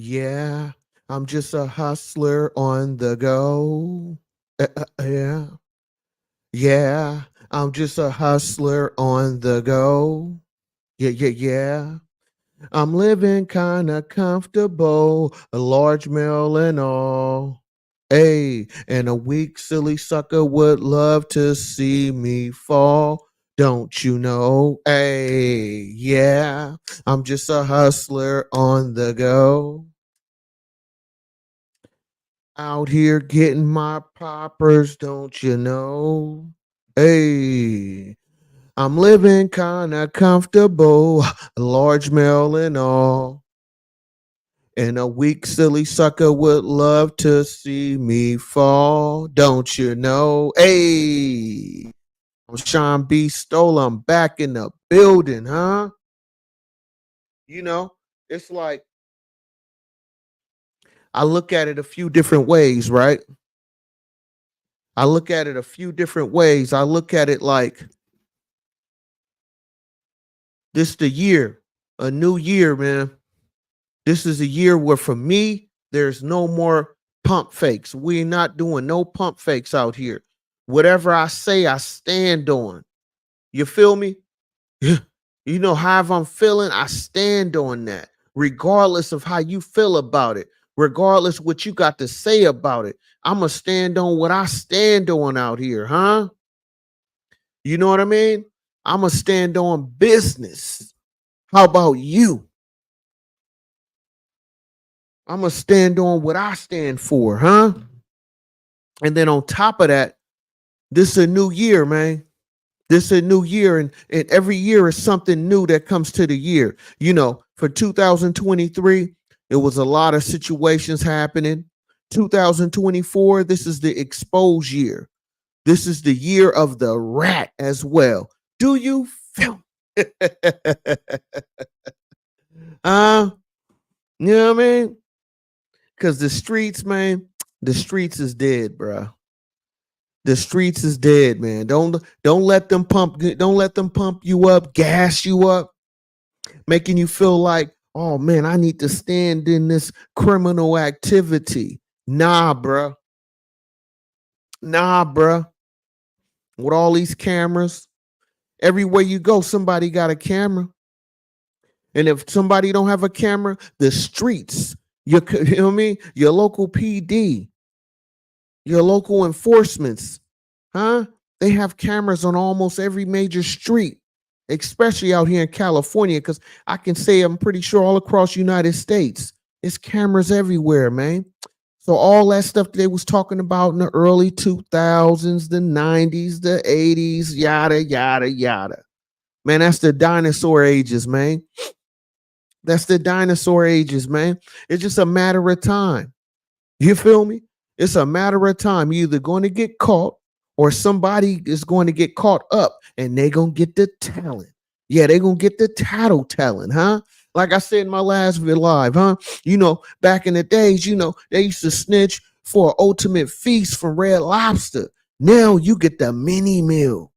Yeah, I'm just a hustler on the go. Yeah, yeah, I'm just a hustler on the go. Yeah, yeah, yeah. I'm living kinda comfortable, a large meal and all. Hey, and a weak, silly sucker would love to see me fall. Don't you know? Hey, yeah, I'm just a hustler on the go. Out here getting my poppers, don't you know? Hey, I'm living kinda comfortable, large mail and all. And a weak, silly sucker would love to see me fall, don't you know? Hey, I'm Shawn Beastolla. I'm back in the building, huh? You know, it's like I look at it a few different ways, right? I look at it a few different ways. I look at it like this the year, a new year, man. This is a year where for me, there's no more pump fakes. We're not doing no pump fakes out here. Whatever I say, I stand on. You feel me? You know, however I'm feeling, I stand on that, regardless of how you feel about it, regardless what you got to say about it. I'm going to stand on what I stand on out here, huh? You know what I mean? I'm going to stand on business. How about you? I'm going to stand on what I stand for, huh? And then on top of that, this is a new year, man. This is a new year, and every year is something new that comes to the year. You know, for 2023, it was a lot of situations happening. 2024, this is the expose year. This is the year of the rat as well. Do you feel? uh, you know what I mean? Because the streets, man, the streets is dead, bro. The streets is dead, man. Don't let them pump you up, gas you up, making you feel like, oh man, I need to stand in this criminal activity. Nah, bruh. Nah, bruh. With all these cameras, everywhere you go, somebody got a camera. And if somebody don't have a camera, the streets, you know what I mean? Your local PD, your local enforcements, huh? They have cameras on almost every major street, especially out here in California, because I can say I'm pretty sure all across the United States, it's cameras everywhere, man. So all that stuff they was talking about in the early 2000s, the 90s, the 80s, yada, yada, yada. Man, that's the dinosaur ages, man. That's the dinosaur ages, man. It's just a matter of time. You feel me? It's a matter of time. You're either going to get caught or somebody is going to get caught up and they're going to get the talent. Yeah, they're going to get the tattle telling, huh? Like I said in my last live, huh? You know, back in the days, you know, they used to snitch for an ultimate feast from Red Lobster. Now you get the mini meal.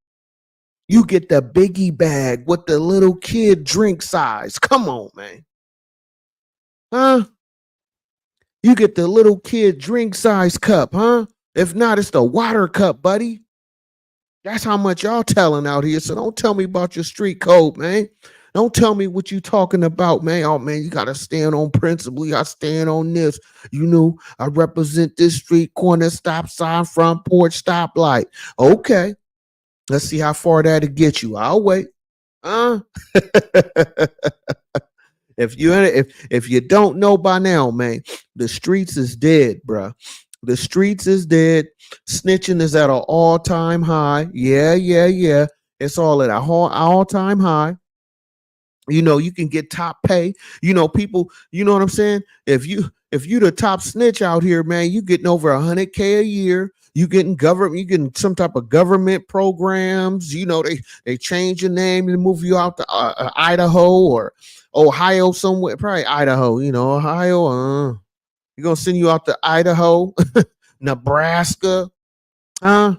You get the biggie bag with the little kid drink size. Come on, man. Huh? You get the little kid drink size cup, huh? If not, it's the water cup, buddy. That's how much y'all telling out here. So don't tell me about your street code, man. Don't tell me what you talking about, man. Oh man, you gotta stand on principle. You gotta stand on this. You know, I represent this street corner, stop sign, front porch, stoplight. Okay, let's see how far that'll get you. I'll wait. Huh? If you don't know by now, man, the streets is dead, bro. The streets is dead. Snitching is at an all-time high. Yeah, yeah, yeah. It's all at a all-time high. You know, you can get top pay. You know, people, you know what I'm saying? If you the top snitch out here, man, you getting over 100K a year. You getting government, you getting some type of government programs. You know, they change your name and move you out to Idaho or Ohio somewhere, probably Idaho. You know, Ohio. You're gonna send you out to Idaho, Nebraska, huh?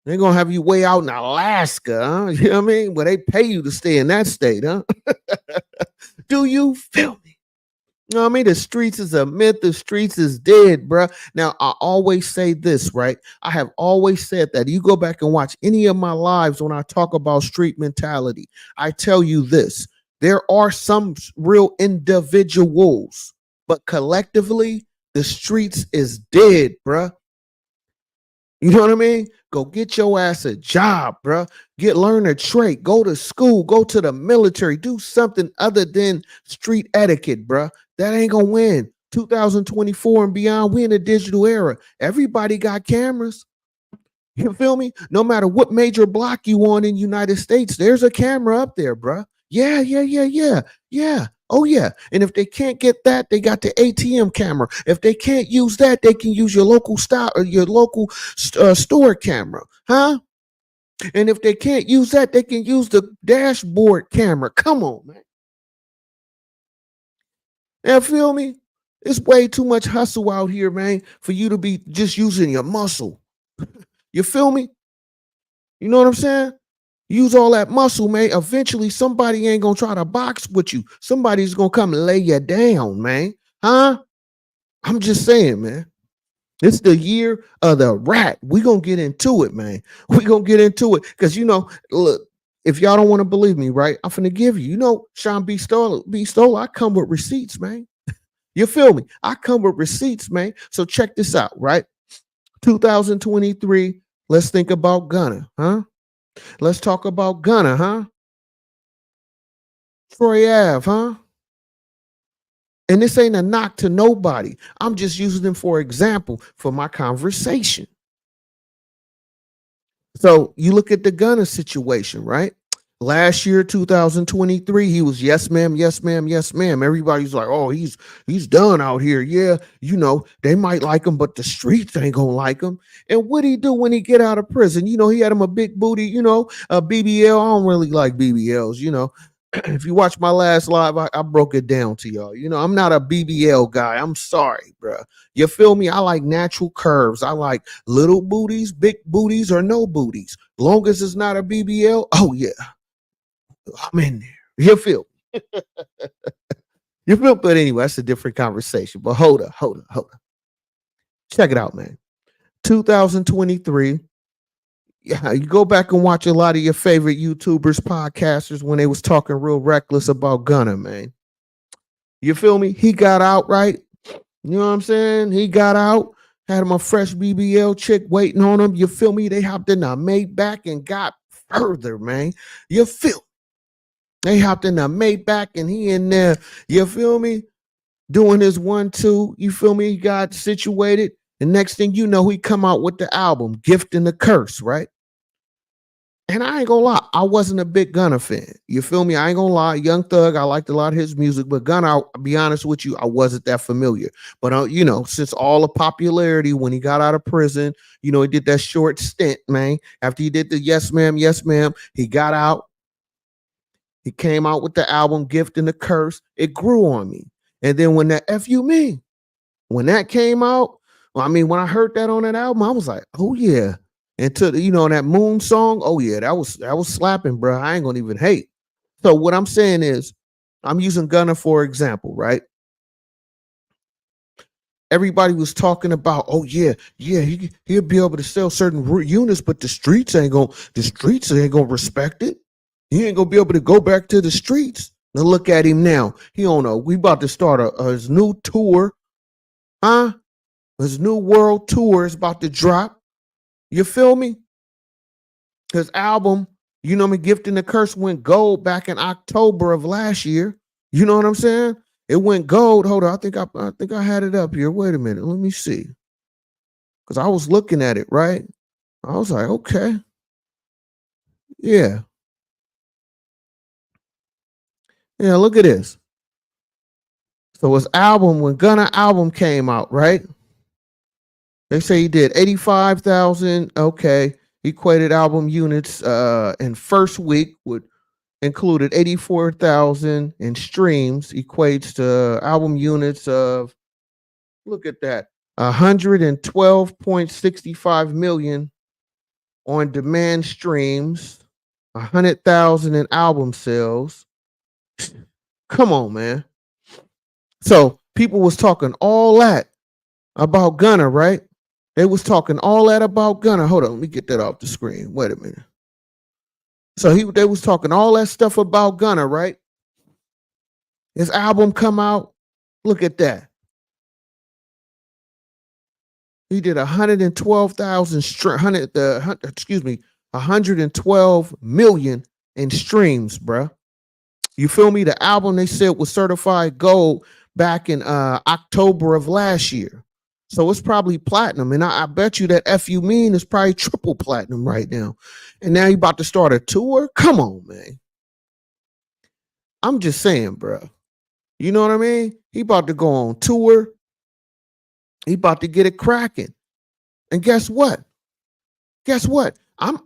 They're gonna have you way out in Alaska, huh? You know what I mean? Where they pay you to stay in that state, huh? Do you feel me? You know what I mean? The streets is a myth. The streets is dead, bruh. Now, I always say this, right? I have always said that. You go back and watch any of my lives when I talk about street mentality. I tell you this. There are some real individuals, but collectively, the streets is dead, bruh. You know what I mean? Go get your ass a job, bro. Learn a trade. Go to school. Go to the military. Do something other than street etiquette, bro. That ain't gonna win. 2024 and beyond, we in a digital era. Everybody got cameras. You feel me? No matter what major block you on in United States, there's a camera up there, bro. Yeah, yeah, yeah, yeah, yeah. Oh yeah. And if they can't get that, they got the ATM camera. If they can't use that, they can use your local stop or your local store camera, huh? And if they can't use that, they can use the dashboard camera. Come on, man. You feel me? It's way too much hustle out here, man, for you to be just using your muscle. You feel me? You know what I'm saying? Use all that muscle, man. Eventually, somebody ain't gonna try to box with you. Somebody's gonna come and lay you down, man. Huh? I'm just saying, man. It's the year of the rat. We gonna get into it, man. We gonna get into it. Cause look, if y'all don't want to believe me, right? I'm finna give you. You know, Shawn Beastolla, I come with receipts, man. You feel me? I come with receipts, man. So check this out, right? 2023. Let's think about Gunna, huh? Let's talk about Gunna, huh? Troy Ave, huh? And this ain't a knock to nobody. I'm just using them for example for my conversation. So you look at the Gunna situation, right? Last year, 2023, he was yes, ma'am, yes, ma'am, yes, ma'am. Everybody's like, oh, he's done out here. Yeah, they might like him, but the streets ain't gonna like him. And what he do when he get out of prison? He had him a big booty, a BBL. I don't really like BBLs. If you watch my last live, I broke it down to y'all. I'm not a BBL guy. I'm sorry, bro. You feel me? I like natural curves. I like little booties, big booties, or no booties. Long as it's not a BBL, oh yeah, I'm in there. You feel? You feel? But anyway, that's a different conversation. But hold up. Check it out, man. 2023. Yeah, you go back and watch a lot of your favorite YouTubers, podcasters when they was talking real reckless about Gunna, man. You feel me? He got out, right? You know what I'm saying? He got out, had him a fresh BBL chick waiting on him. You feel me? They hopped in a Maybach and got further, man. You feel? They hopped in a Maybach and he in there. You feel me? Doing his 1-2. You feel me? He got situated. The next thing you know, he come out with the album, Gift and the Curse, right? And I ain't gonna lie, I wasn't a big Gunna fan. You feel me? I ain't gonna lie. Young Thug, I liked a lot of his music, but Gunna, I'll be honest with you, I wasn't that familiar. But since all the popularity when he got out of prison, he did that short stint, man. After he did the yes, ma'am, he got out. He came out with the album Gift and the Curse. It grew on me. And then when that F You Me, when that came out, when I heard that on that album, I was like, oh yeah. And to that Moon song, oh yeah, that was slapping, bro. I ain't gonna even hate. So what I'm saying is, I'm using Gunna for example, right? Everybody was talking about, oh yeah, he'll be able to sell certain units, but the streets ain't gonna respect it. He ain't gonna be able to go back to the streets. Now look at him now. He don't know. We about to start his new tour, huh? His new world tour is about to drop. You feel me? His album, Gift and the Curse went gold back in October of last year. You know what I'm saying? It went gold. Hold on, I think I had it up here. Wait a minute, let me see. Because I was looking at it, right? I was like, okay, yeah, yeah. Look at this. So his album, when Gunna album came out, right? They say he did 85,000. Okay, equated album units in first week would included 84,000 in streams, equates to album units of, look at that, 112.65 million on demand streams, 100,000 in album sales. Come on, man. So People was talking all that about Gunna, right? They was talking all that about Gunna. Hold on, let me get that off the screen. Wait a minute. So they was talking all that stuff about Gunna, right? His album come out. Look at that. He did 112,000 112 million in streams, bruh. You feel me? The album they said was certified gold back in October of last year. So it's probably platinum. And I bet you that F You Mean is probably triple platinum right now. And now you about to start a tour? Come on, man. I'm just saying, bro. You know what I mean? He about to go on tour. He about to get it cracking. And guess what? Guess what? I'm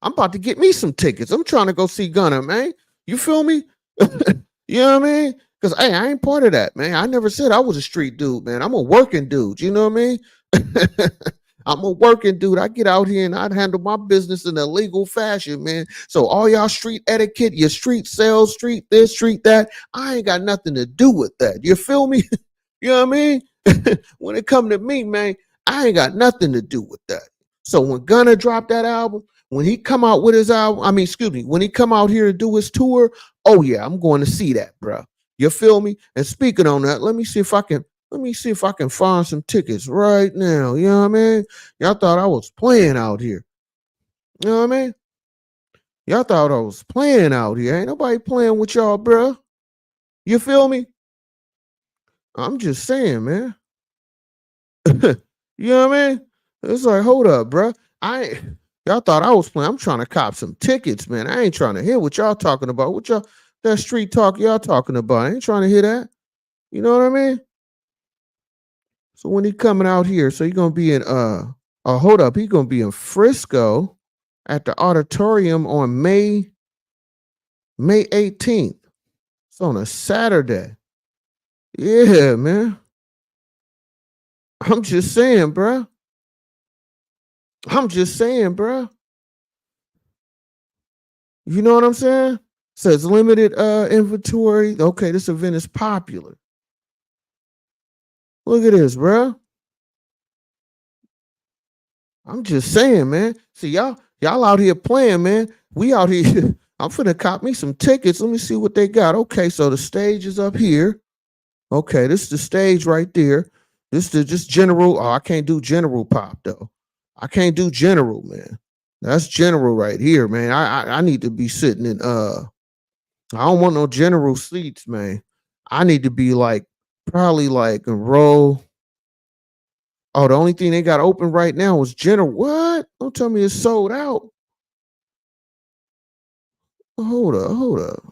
about to get me some tickets. I'm trying to go see Gunna, man. You feel me? You know what I mean? Because hey, I ain't part of that, man. I never said I was a street dude, man. I'm a working dude. You know what I mean? I'm a working dude. I get out here and I handle my business in a legal fashion, man. So all y'all street etiquette, your street sales, street this, street that, I ain't got nothing to do with that. You feel me? You know what I mean? When it come to me, man, I ain't got nothing to do with that. So when Gunna dropped that album, when he come out with his album, when he come out here to do his tour, oh yeah, I'm going to see that, bro. You feel me? And speaking on that, let me see if I can find some tickets right now. You know what I mean? Y'all thought I was playing out here. You know what I mean? Y'all thought I was playing out here. Ain't nobody playing with y'all, bro. You feel me? I'm just saying, man. You know what I mean? It's like, hold up, bro. Y'all thought I was playing. I'm trying to cop some tickets, man. I ain't trying to hear what y'all talking about. What y'all that street talk y'all talking about? I ain't trying to hear that. You know what I mean? So when he coming out here, so he gonna be in hold up, he gonna be in Frisco at the auditorium on May 18th. It's on a Saturday. Yeah, man. I'm just saying, bro. I'm just saying, bro. You know what I'm saying? Says limited inventory. Okay, this event is popular. Look at this, bro. I'm just saying, man. See, y'all out here playing, man. We out here. I'm finna cop me some tickets. Let me see what they got. Okay, so the stage is up here. Okay, this is the stage right there. This is just general. Oh, I can't do general pop though. I can't do general, man. That's general right here, man. I need to be sitting in I don't want no general seats, man. I need to be like probably like a row. Oh, the only thing they got open right now is general. What? Don't tell me it's sold out. Hold up.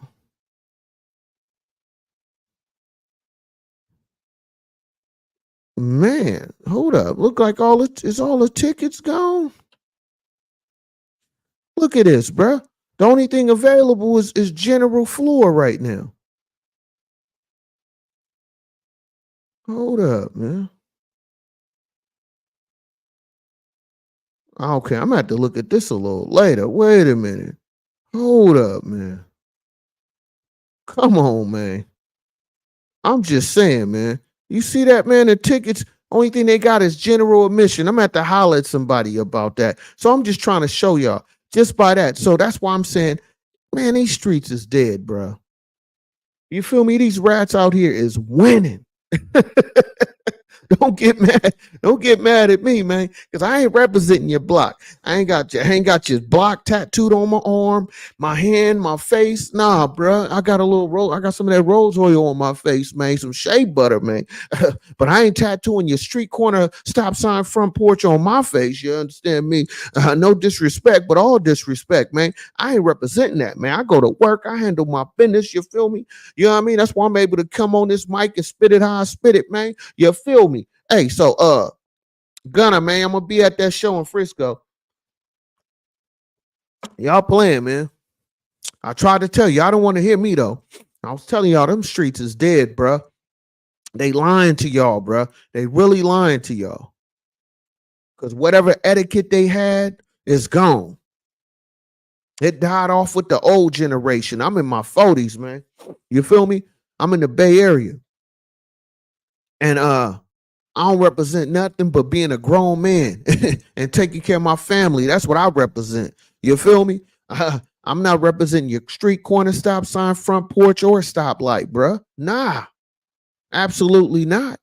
Man, hold up. Look like all the tickets gone. Look at this, bruh. The only thing available is general floor right now. Hold up, man. Okay, I'm gonna have to look at this a little later. Wait a minute. Hold up, man. Come on, man. I'm just saying, man. You see that, man? The tickets, only thing they got is general admission. I'm gonna have to holler at somebody about that. So I'm just trying to show y'all just by that. So that's why I'm saying, man, these streets is dead, bro. You feel me? These rats out here is winning. Don't get mad. Don't get mad at me, man, because I ain't representing your block. I ain't got your block tattooed on my arm, my hand, my face. Nah, bro. I got a little I got some of that rose oil on my face, man. Some shea butter, man. But I ain't tattooing your street corner stop sign front porch on my face. You understand me? No disrespect, but all disrespect, man. I ain't representing that, man. I go to work. I handle my business. You feel me? You know what I mean? That's why I'm able to come on this mic and spit it how I spit it, man. You feel me? Hey, so Gunna, man, I'm gonna be at that show in Frisco. Y'all playing, man. I tried to tell you, I don't want to hear me though. I was telling y'all, them streets is dead, bruh. They lying to y'all, bruh. They really lying to y'all. Because whatever etiquette they had is gone. It died off with the old generation. I'm in my 40s, man. You feel me? I'm in the Bay Area. And I don't represent nothing but being a grown man and taking care of my family. That's what I represent. You feel me? I'm not representing your street corner, stop sign, front porch, or stoplight, bruh. Nah, absolutely not.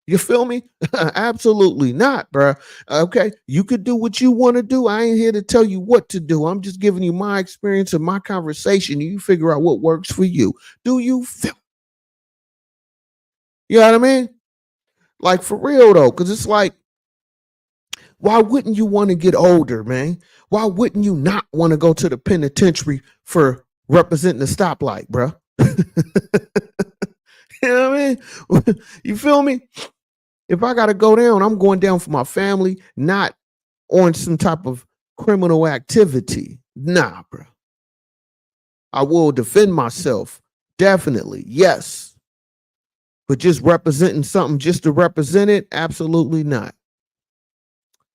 You feel me? Absolutely not, bruh. Okay, you could do what you want to do. I ain't here to tell you what to do. I'm just giving you my experience and my conversation. And you figure out what works for you. Do you feel? You know what I mean? Like for real though, because it's like, why wouldn't you want to get older, man? Why wouldn't you not want to go to the penitentiary for representing the stoplight, bro? You know what I mean? You feel me? If I got to go down, I'm going down for my family, not on some type of criminal activity. Nah, bro. I will defend myself. Definitely. Yes. But just representing something just to represent it, absolutely not.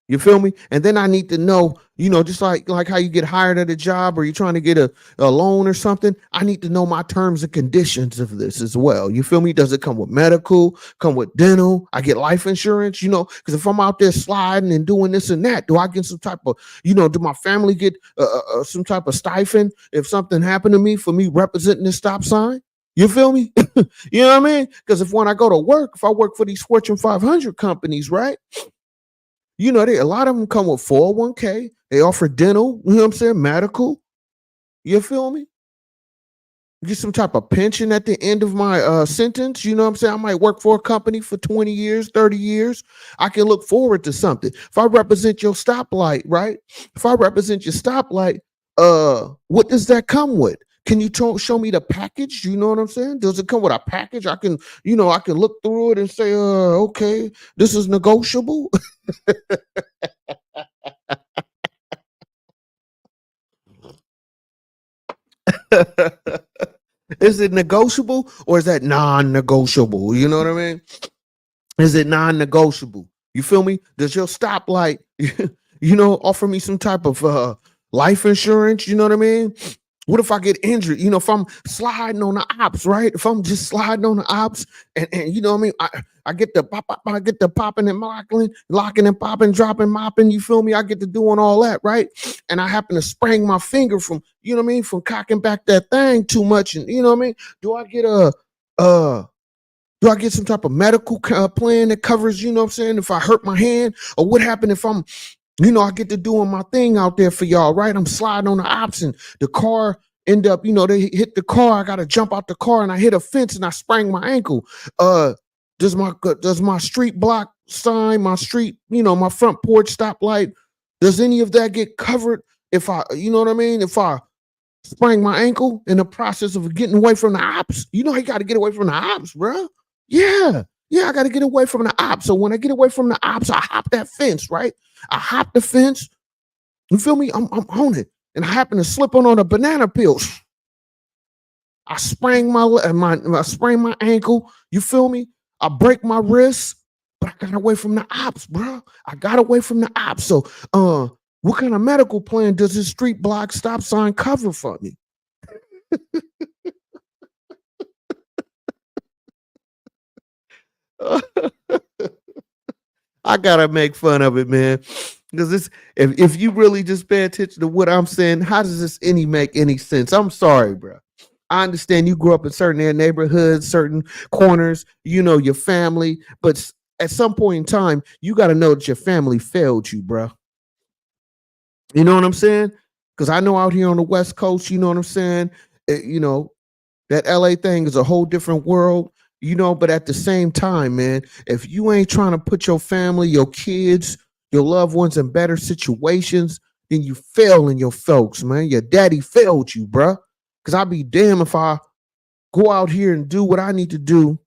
You feel me? And then I need to know, just like how you get hired at a job or you're trying to get a loan or something. I need to know my terms and conditions of this as well. You feel me? Does it come with medical, come with dental? I get life insurance, because if I'm out there sliding and doing this and that, do I get some type of, do my family get some type of stipend if something happened to me for me representing this stop sign? You feel me? You know what I mean? Because when I go to work, if I work for these Fortune 500 companies, right? A lot of them come with 401k. They offer dental, you know what I'm saying? Medical. You feel me? Get some type of pension at the end of my sentence. You know what I'm saying? I might work for a company for 20 years, 30 years. I can look forward to something. If I represent your stoplight, right? If I represent your stoplight, what does that come with? Can you show me the package? You know what I'm saying? Does it come with a package? I can look through it and say, okay, this is negotiable. Is it negotiable or is that non-negotiable? You know what I mean? Is it non-negotiable? You feel me? Does your stoplight, offer me some type of life insurance? You know what I mean? What if I get injured? If I'm sliding on the ops, right? If I'm just sliding on the ops and you know what I mean? I get the I get the popping and locking and popping, dropping, mopping. You feel me? I get to doing all that, right? And I happen to sprain my finger from, you know what I mean, from cocking back that thing too much. And you know what I mean? Do I get uh do I get some type of medical plan that covers, you know what I'm saying, if I hurt my hand? Or what happened if I'm, I get to doing my thing out there for y'all, right? I'm sliding on the ops and the car end up, they hit the car. I got to jump out the car and I hit a fence and I sprained my ankle. Does my street block sign, my street, my front porch stoplight, does any of that get covered if I, you know what I mean? If I sprain my ankle in the process of getting away from the ops? You know, you got to get away from the ops, bro. Yeah. Yeah, I got to get away from the ops. So when I get away from the ops, I hop that fence, right? I hop the fence. You feel me? I'm on it. And I happen to slip on a banana peel. I sprain I sprain my ankle. You feel me? I break my wrist, but I got away from the ops, bro. I got away from the ops. So what kind of medical plan does this street block stop sign cover for me? I gotta make fun of it, man. Because this, if you really just pay attention to what I'm saying, how does this make any sense? I'm sorry, bro. I understand you grew up in certain neighborhoods, certain corners, your family, but at some point in time, you got to know that your family failed you, bro. You know what I'm saying? Because I know out here on the West Coast, you know what I'm saying? That LA thing is a whole different world, but at the same time, man, if you ain't trying to put your family, your kids, your loved ones in better situations, then you failing your folks, man. Your daddy failed you, bruh. Because I'd be damned if I go out here and do what I need to do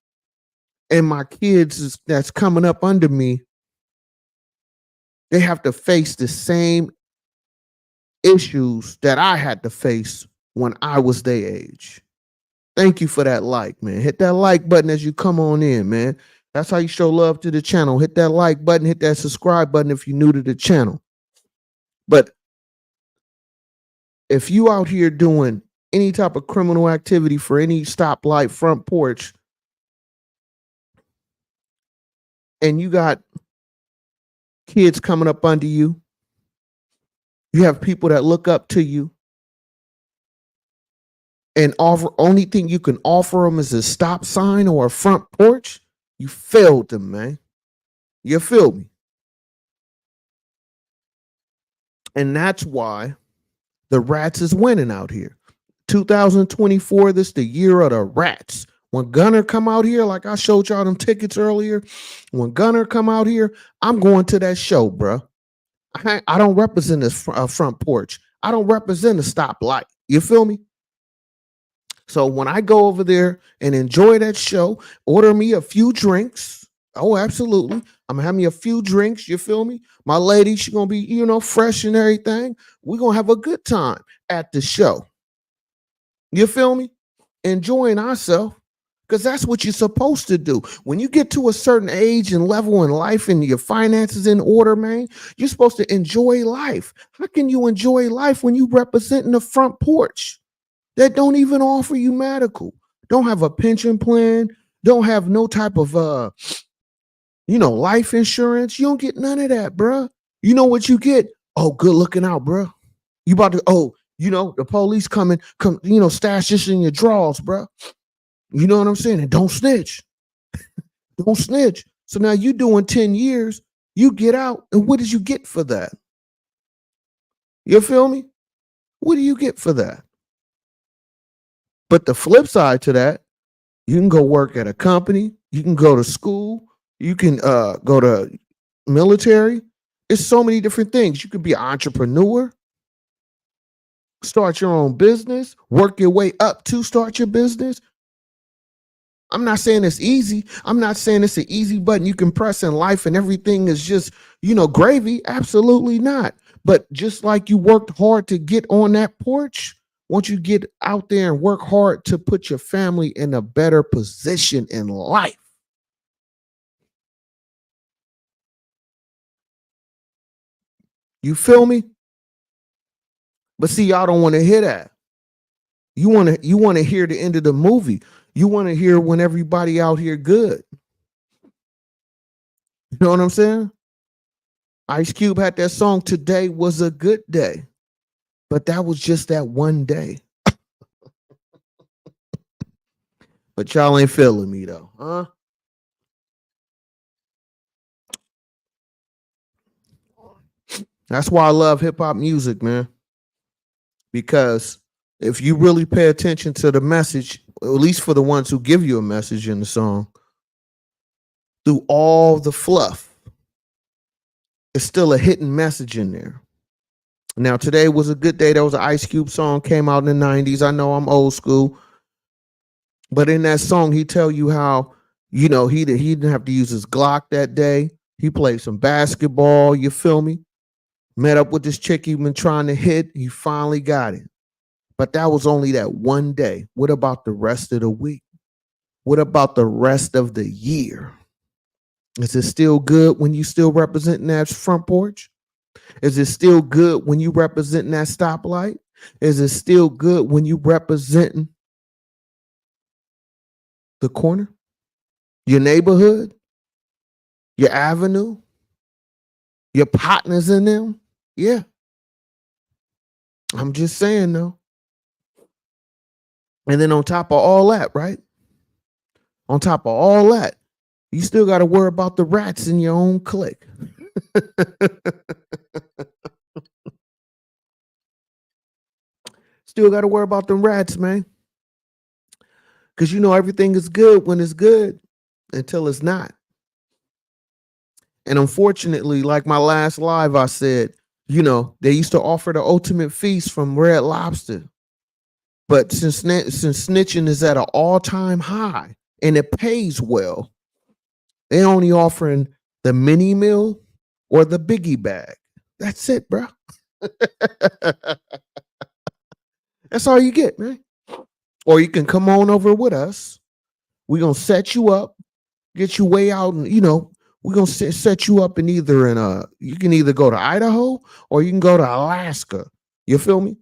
and my kids that's coming up under me, they have to face the same issues that I had to face when I was their age. Thank you for that like, man. Hit that like button as you come on in, man. That's how you show love to the channel. Hit that like button, hit that subscribe button if you're new to the channel. But if you out here doing any type of criminal activity for any stoplight, front porch, and you got kids coming up under you. You have people that look up to you, and offer only thing you can offer them is a stop sign or a front porch. You failed them, man. You feel me? And that's why the rats is winning out here. 2024, this the year of the rats. When Gunna come out here, like I showed y'all them tickets earlier, when Gunna come out here, I'm going to that show, bro. I don't represent this front porch. I don't represent a stoplight. You feel me? So when I go over there and enjoy that show, order me a few drinks. Oh, absolutely. I'm gonna have me a few drinks. You feel me? My lady, she gonna be, fresh and everything. We're gonna have a good time at the show. You feel me? Enjoying ourselves. Because that's what you're supposed to do. When you get to a certain age and level in life and your finances in order, man, you're supposed to enjoy life. How can you enjoy life when you representing the front porch that don't even offer you medical, don't have a pension plan, don't have no type of life insurance? You don't get none of that, bruh. You know what you get? Oh, good looking out, bruh. You about to, the police come, stash this in your drawers, bruh. You know what I'm saying? And don't snitch. Don't snitch. So now you doing 10 years, you get out, and what did you get for that? You feel me? What do you get for that? But the flip side to that, you can go work at a company, you can go to school, you can go to military. It's so many different things. You could be an entrepreneur, start your own business, work your way up to start your business. I'm not saying it's easy. I'm not saying it's an easy button you can press in life and everything is just, gravy. Absolutely not. But just like you worked hard to get on that porch, once you get out there and work hard to put your family in a better position in life. You feel me? But see, y'all don't want to hear that. You want to hear the end of the movie. You want to hear when everybody out here good. You know what I'm saying? Ice Cube had that song, "Today Was a Good Day." But that was just that one day. But y'all ain't feeling me though, huh? That's why I love hip hop music, man. Because if you really pay attention to the message, at least for the ones who give you a message in the song, through all the fluff, it's still a hidden message in there. Now, Today Was a Good Day. That was an Ice Cube song, came out in the 90s. I know I'm old school. But in that song, he tell you how, he didn't have to use his Glock that day. He played some basketball, you feel me? Met up with this chick he been trying to hit. He finally got it. But that was only that one day. What about the rest of the week? What about the rest of the year? Is it still good when you still representing that front porch? Is it still good when you representing that stoplight? Is it still good when you representing the corner, your neighborhood, your avenue, your partners in them? Yeah. I'm just saying though. And then on top of all that, right? On top of all that, you still got to worry about the rats in your own clique. Still got to worry about them rats, man. Because everything is good when it's good until it's not. And unfortunately, like my last live, I said, they used to offer the ultimate feast from Red Lobster. But since snitching is at an all-time high and it pays well, they only offering the mini meal or the biggie bag. That's it, bro. That's all you get, man. Or you can come on over with us. We're going to set you up, get you way out, and, we're going to set you up in you can either go to Idaho or you can go to Alaska. You feel me?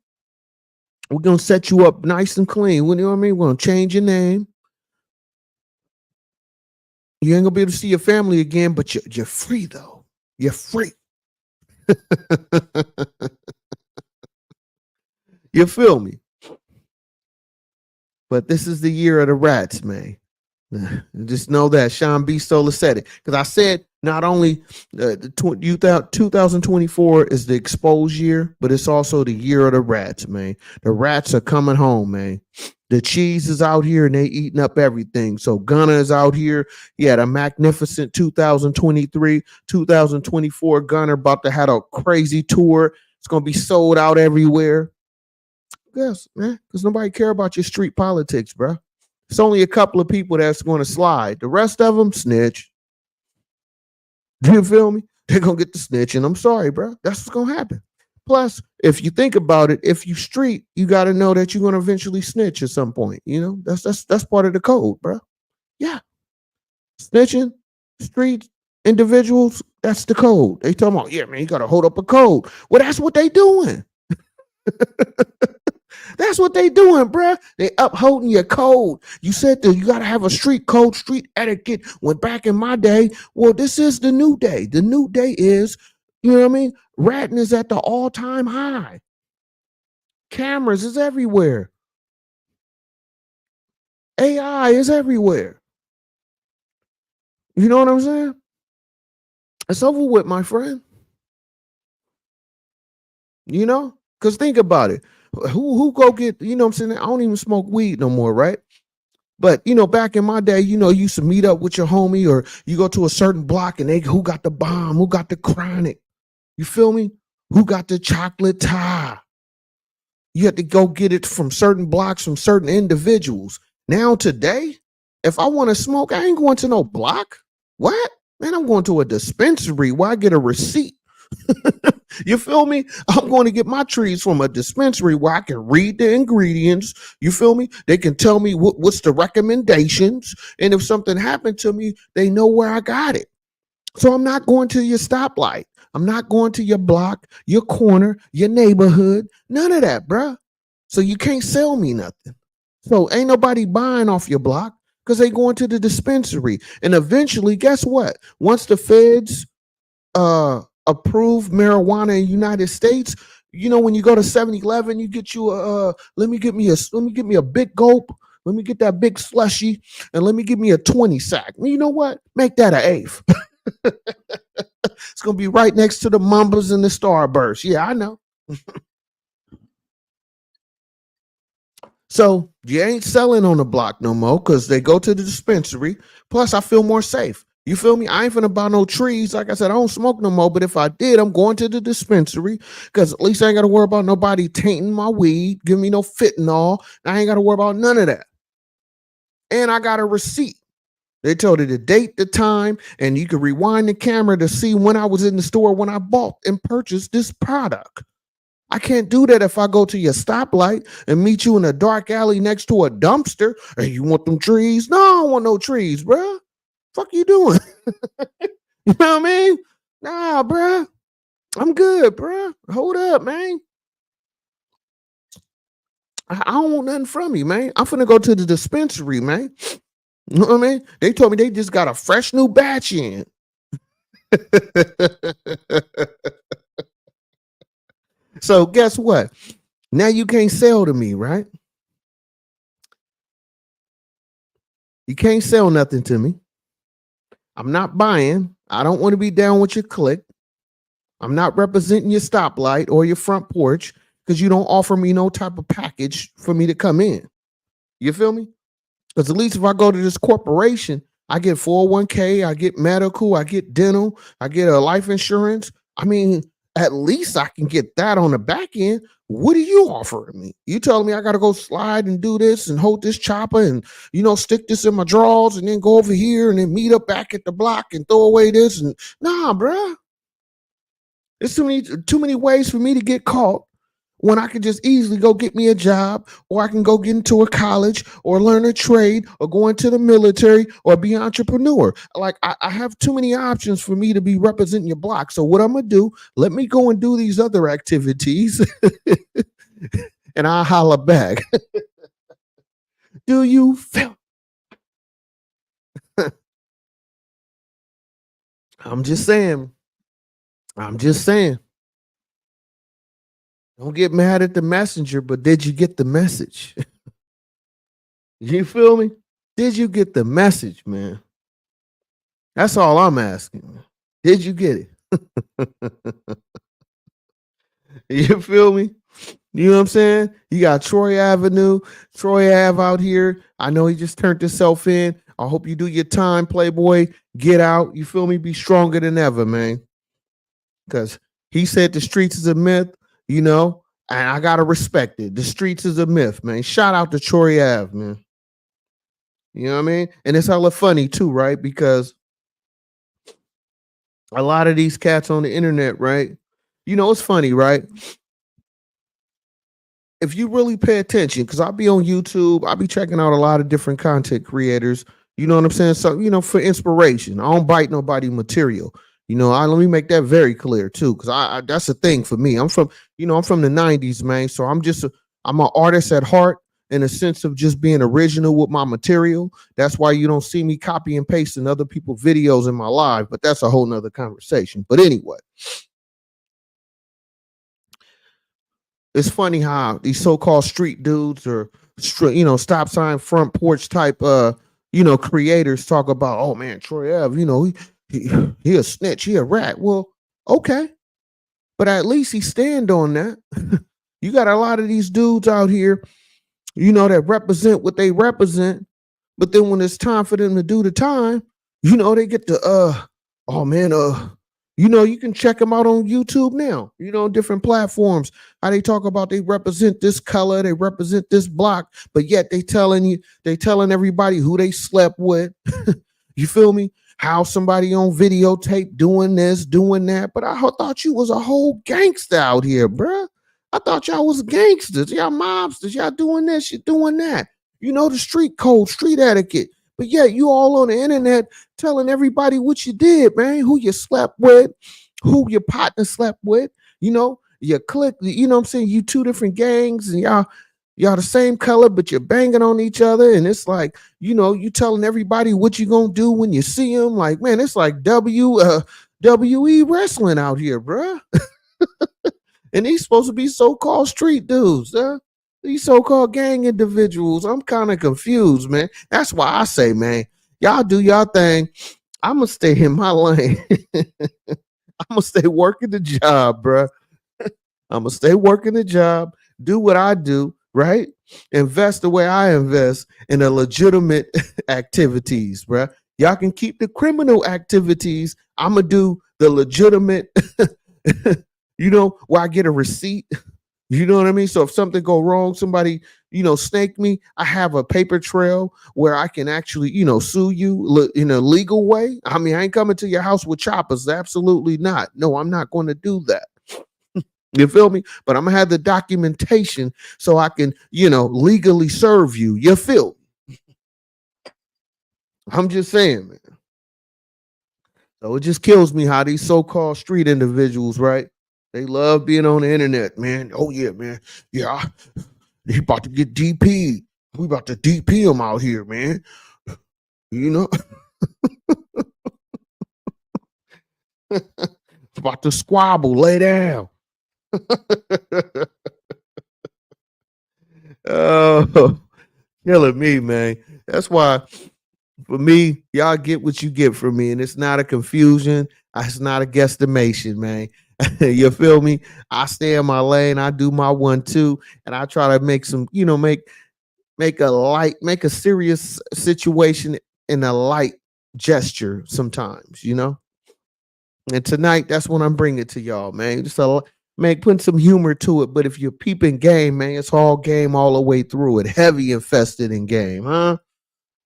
We're going to set you up nice and clean. You know what I mean? We're going to change your name. You ain't gonna be able to see your family again, but you're free though. You're free. You feel me? But this is the year of the rats, man. Just know that Shawn Beastolla said it, because I said not only 2024 is the exposed year, but it's also the year of the rats, man. The rats are coming home, man. The cheese is out here and they eating up everything. So Gunna is out here. He had a magnificent 2023, 2024. Gunna about to have a crazy tour. It's gonna be sold out everywhere. Yes, man, because nobody care about your street politics, bro. It's only a couple of people that's going to slide. The rest of them snitch. You feel me? They're going to get the snitch, and I'm sorry, bro. That's what's going to happen. Plus, if you think about it, if you street, you got to know that you're going to eventually snitch at some point. You know, that's part of the code, bro. Yeah, snitching, street individuals, that's the code. They talking about, yeah, man, you got to hold up a code. Well, that's what they doing. That's what they doing, bruh. They upholding your code. You said that you got to have a street code, street etiquette. When back in my day, well, this is the new day. The new day is, you know what I mean? Ratting is at the all-time high. Cameras is everywhere. AI is everywhere. You know what I'm saying? It's over with, my friend. You know? Because think about it. Who go get, you know what I'm saying? I don't even smoke weed no more, right? But you know, back in my day, you know, you used to meet up with your homie, or you go to a certain block and they who got the bomb, who got the chronic. You feel me? Who got the chocolate tie? You had to go get it from certain blocks from certain individuals. Now today, if I want to smoke, I ain't going to no block. What? Man, I'm going to a dispensary where I get a receipt. You feel me? I'm going to get my trees from a dispensary where I can read the ingredients. You feel me? They can tell me what's the recommendations. And if something happened to me, they know where I got it. So I'm not going to your stoplight. I'm not going to your block, your corner, your neighborhood. None of that, bruh. So you can't sell me nothing. So ain't nobody buying off your block because they going to the dispensary. And eventually, guess what? Once the feds approve marijuana in the United States, you know, when you go to 7-Eleven, you get you a let me get me a big gulp. Let me get that big slushy, and let me give me a 20 sack. Well, you know what? Make that an eighth. It's gonna be right next to the Mambas and the Starburst. Yeah, I know. So you ain't selling on the block no more because they go to the dispensary. Plus, I feel more safe. You feel me? I ain't finna buy no trees. Like I said, I don't smoke no more. But if I did, I'm going to the dispensary because at least I ain't got to worry about nobody tainting my weed, giving me no fentanyl. I ain't got to worry about none of that. And I got a receipt. They told you the date, the time, and you can rewind the camera to see when I was in the store when I bought and purchased this product. I can't do that if I go to your stoplight and meet you in a dark alley next to a dumpster. Hey, you want them trees? No, I don't want no trees, bruh. Fuck you doing? You know what I mean? Nah, bruh. I'm good, bruh. Hold up, man. I don't want nothing from you, man. I'm finna go to the dispensary, man. You know what I mean? They told me they just got a fresh new batch in. So guess what? Now you can't sell to me, right? You can't sell nothing to me. I'm not buying. I don't want to be down with your clique. I'm not representing your stoplight or your front porch because you don't offer me no type of package for me to come in. You feel me? Because at least if I go to this corporation, I get 401k, I get medical, I get dental, I get a life insurance. I mean, at least I can get that on the back end. What are you offering me? You telling me I got to go slide and do this and hold this chopper and, you know, stick this in my drawers and then go over here and then meet up back at the block and throw away this and nah, bruh. There's too many ways for me to get caught when I can just easily go get me a job, or I can go get into a college or learn a trade or go into the military or be an entrepreneur. Like I have too many options for me to be representing your block. So what I'm gonna do, let me go and do these other activities and I'll holler back. Do you feel I'm just saying. I'm just saying. Don't get mad at the messenger, but did you get the message? You feel me? Did you get the message, man? That's all I'm asking. Did you get it? You feel me? You know what I'm saying? You got Troy Avenue, Troy Ave out here. I know he just turned himself in. I hope you do your time, Playboy. Get out. You feel me? Be stronger than ever, man. Because he said the streets is a myth, you know, and I gotta respect it. The streets is a myth, man. Shout out to Troy Ave, man. You know what I mean? And it's hella funny too, right? Because a lot of these cats on the internet, right? You know, it's funny, right? If you really pay attention, because I'll be on YouTube, I'll be checking out a lot of different content creators. You know what I'm saying? So, you know, for inspiration, I don't bite nobody material. You know, let me make that very clear too, because I that's a thing for me. I'm from the '90s, man. So I'm an artist at heart in a sense of just being original with my material. That's why you don't see me copy and pasting other people's videos in my live, but that's a whole nother conversation. But anyway, it's funny how these so-called street dudes or stop sign front porch type creators talk about, oh man, Troy Ave, he a snitch, he a rat. Well, okay, but at least he stand on that. You got a lot of these dudes out here, that represent what they represent, but then when it's time for them to do the time, they get to oh man, you can check them out on YouTube now, different platforms. How they talk about they represent this color, they represent this block, but yet they telling everybody who they slept with. You feel me? How somebody on videotape doing this, doing that. But I thought you was a whole gangster out here, bruh. I thought y'all was gangsters. Y'all mobsters. Y'all doing this, you doing that. You know the street code, street etiquette. But yet you all on the internet telling everybody what you did, man. Who you slept with, who your partner slept with. You click. You know what I'm saying? You two different gangs, and y'all the same color, but you're banging on each other. And it's like, you telling everybody what you gonna do when you see them. Like, man, it's like WE wrestling out here, bruh. And these supposed to be so-called street dudes, huh? These so-called gang individuals. I'm kind of confused, man. That's why I say, man, y'all do y'all thing. I'm gonna stay in my lane. I'm gonna stay working the job, bruh. I'm gonna stay working the job, do what I do, right? Invest the way I invest in the legitimate activities, bruh. Y'all can keep the criminal activities. I'm gonna do the legitimate, where I get a receipt. You know what I mean? So if something go wrong, somebody, snake me, I have a paper trail where I can actually, sue you in a legal way. I mean, I ain't coming to your house with choppers. Absolutely not. No, I'm not going to do that. You feel me? But I'm gonna have the documentation so I can, legally serve you. You feel me? I'm just saying, man. So it just kills me how these so-called street individuals, right? They love being on the internet, man. Oh yeah, man. Yeah, he about to get DP. We about to DP him out here, man. You know, about to squabble, lay down. Oh, killing me, man. That's why for me, y'all get what you get from me, and it's not a confusion. It's not a guesstimation, man. You feel me? I stay in my lane. I do my 1-2, and I try to make some, make a serious situation in a light gesture sometimes, And tonight, that's what I'm bringing to y'all, man. Putting some humor to it. But if you're peeping game, man, it's all game all the way through it. Heavy infested in game, huh?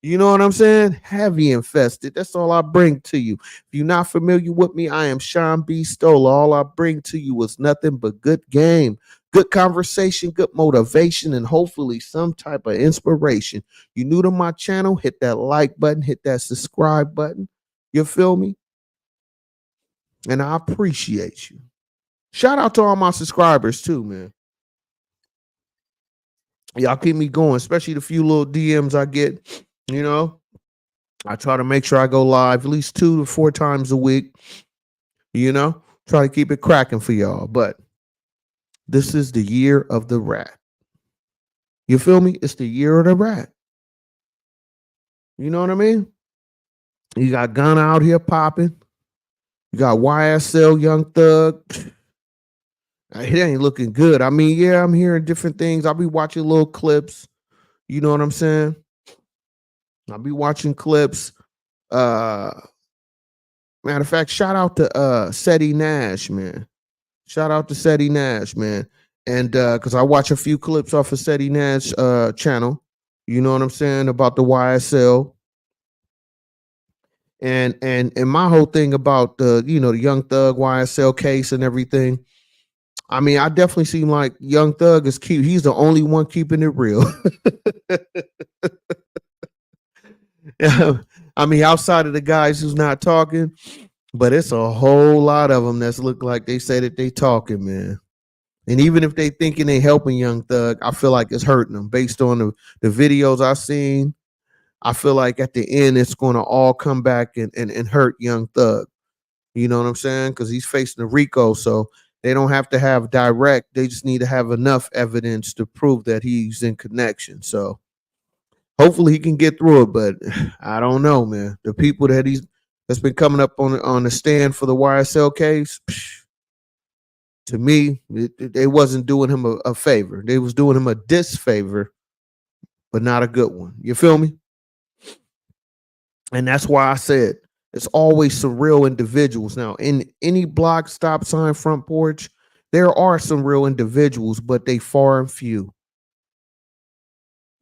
You know what I'm saying? Heavy infested. That's all I bring to you. If you're not familiar with me, I am Shawn Beastolla. All I bring to you is nothing but good game, good conversation, good motivation, and hopefully some type of inspiration. You new to my channel, hit that like button, hit that subscribe button. You feel me? And I appreciate you. Shout out to all my subscribers too, man. Y'all keep me going, especially the few little DMs I get, you know. I try to make sure I go live at least 2 to 4 times a week, you know, try to keep it cracking for y'all. But this is the year of the rat. You feel me? It's the year of the rat. You know what I mean? You got Gunna out here popping. You got YSL, Young Thug. It ain't looking good. I mean, yeah, I'm hearing different things. I'll be watching little clips. You know what I'm saying? I'll be watching clips. Uh Matter of fact, shout out to Seti Nash, man. Shout out to Seti Nash, man. And because I watch a few clips off of Seti Nash channel, you know what I'm saying, about the YSL. And my whole thing about the, you know, the Young Thug YSL case and everything. I mean, I definitely seem like Young Thug is he's the only one keeping it real. I mean, outside of the guys who's not talking, but it's a whole lot of them that's look like they say that they talking, man. And even if they thinking they helping Young Thug, I feel like it's hurting them. Based on the videos I've seen, I feel like at the end it's going to all come back and hurt Young Thug. You know what I'm saying? Because he's facing a RICO, so they don't have to have direct. They just need to have enough evidence to prove that he's in connection. So hopefully he can get through it, but I don't know, man. The people that's been coming up on the stand for the YSL case, to me, they wasn't doing him a favor. They was doing him a disfavor, but not a good one. You feel me? And that's why I said it's always some real individuals. Now, in any block, stop sign, front porch, there are some real individuals, but they far and few.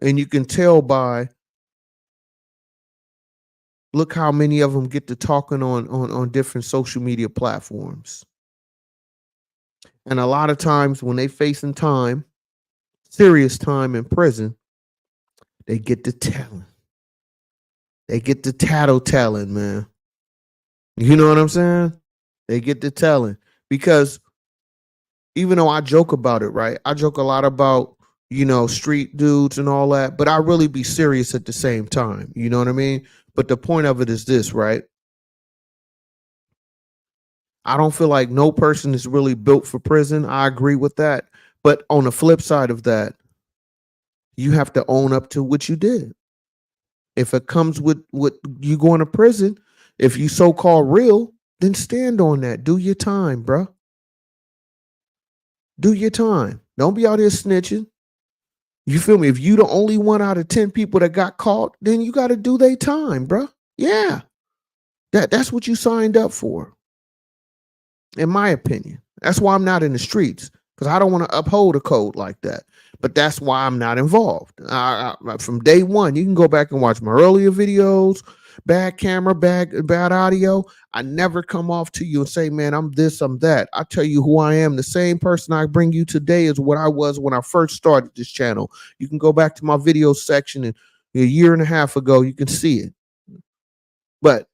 And you can tell by look how many of them get to talking on different social media platforms. And a lot of times when they facing time, serious time in prison, they get to telling. They get to tattletelling, man. You know what I'm saying? They get to telling. Because even though I joke about it, right? I joke a lot about, you know, street dudes and all that, but I really be serious at the same time. You know what I mean? But the point of it is this, right? I don't feel like no person is really built for prison. I agree with that. But on the flip side of that, you have to own up to what you did. If it comes with what you going to prison, if you so-called real, then stand on that. Do your time, bro. Do your time. Don't be out here snitching. You feel me? If you the only one out of 10 people that got caught, then you got to do their time, bro. Yeah. That's what you signed up for. In my opinion. That's why I'm not in the streets, because I don't want to uphold a code like that. But that's why I'm not involved. From day one, you can go back and watch my earlier videos, bad camera, bad audio. I never come off to you and say, man, I'm this, I'm that. I tell you who I am. The same person I bring you today is what I was when I first started this channel. You can go back to my video section, and a year and a half ago, you can see it. But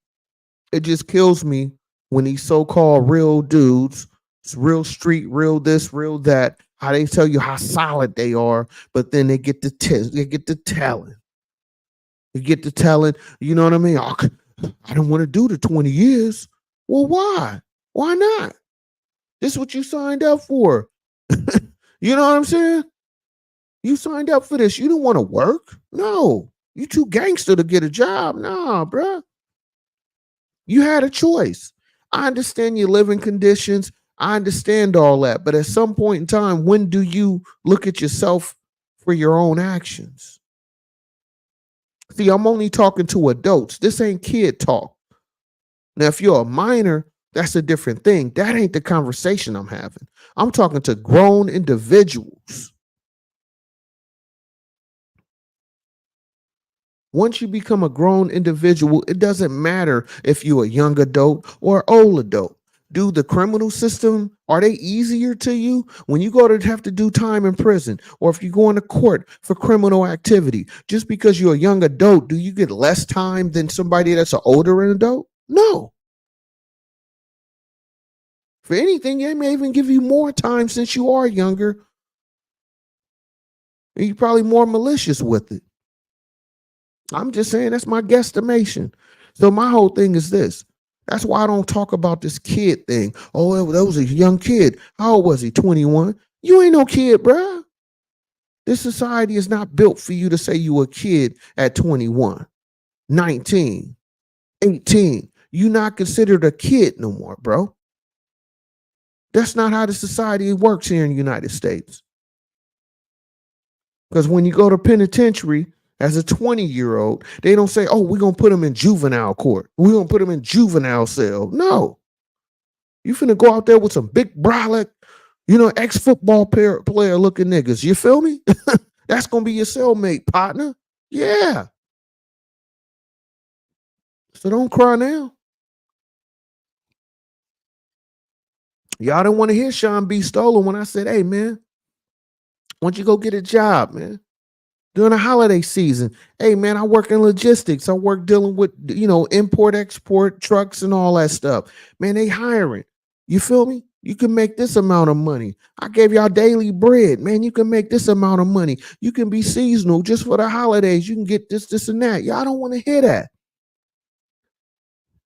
it just kills me when these so-called real dudes, it's real street, real this, real that, how they tell you how solid they are, but then they get the they get the talent. They get the talent, you know what I mean? Oh, I don't want to do the 20 years. Well, why? Why not? This is what you signed up for. You know what I'm saying? You signed up for this. You don't want to work? No. You too gangster to get a job. Nah, bruh. You had a choice. I understand your living conditions. I understand all that. But at some point in time, when do you look at yourself for your own actions? See, I'm only talking to adults. This ain't kid talk. Now, if you're a minor, that's a different thing. That ain't the conversation I'm having. I'm talking to grown individuals. Once you become a grown individual, it doesn't matter if you're a young adult or old adult. Do the criminal system, are they easier to you when you go to have to do time in prison, or if you go into court for criminal activity? Just because you're a young adult, do you get less time than somebody that's an older adult? No. For anything, they may even give you more time since you are younger. And you're probably more malicious with it. I'm just saying that's my guesstimation. So my whole thing is this. That's why I don't talk about this kid thing. Oh, that was a young kid. How old was he? 21. You ain't no kid, bruh. This society is not built for you to say you a kid at 21, 19, 18. You not considered a kid no more, bro. That's not how the society works here in the United States. Because when you go to penitentiary as a 20-year-old, they don't say, oh, we're going to put him in juvenile court. We're going to put him in juvenile cell. No. You finna go out there with some big brolic, ex-football player looking niggas. You feel me? That's going to be your cellmate, partner. Yeah. So don't cry now. Y'all didn't want to hear Shawn Beastolla when I said, hey, man, why don't you go get a job, man? During the holiday season. Hey, man, I work in logistics. I work dealing with, import, export, trucks and all that stuff. Man, they hiring. You feel me? You can make this amount of money. I gave y'all daily bread. Man, you can make this amount of money. You can be seasonal just for the holidays. You can get this, and that. Y'all don't want to hear that.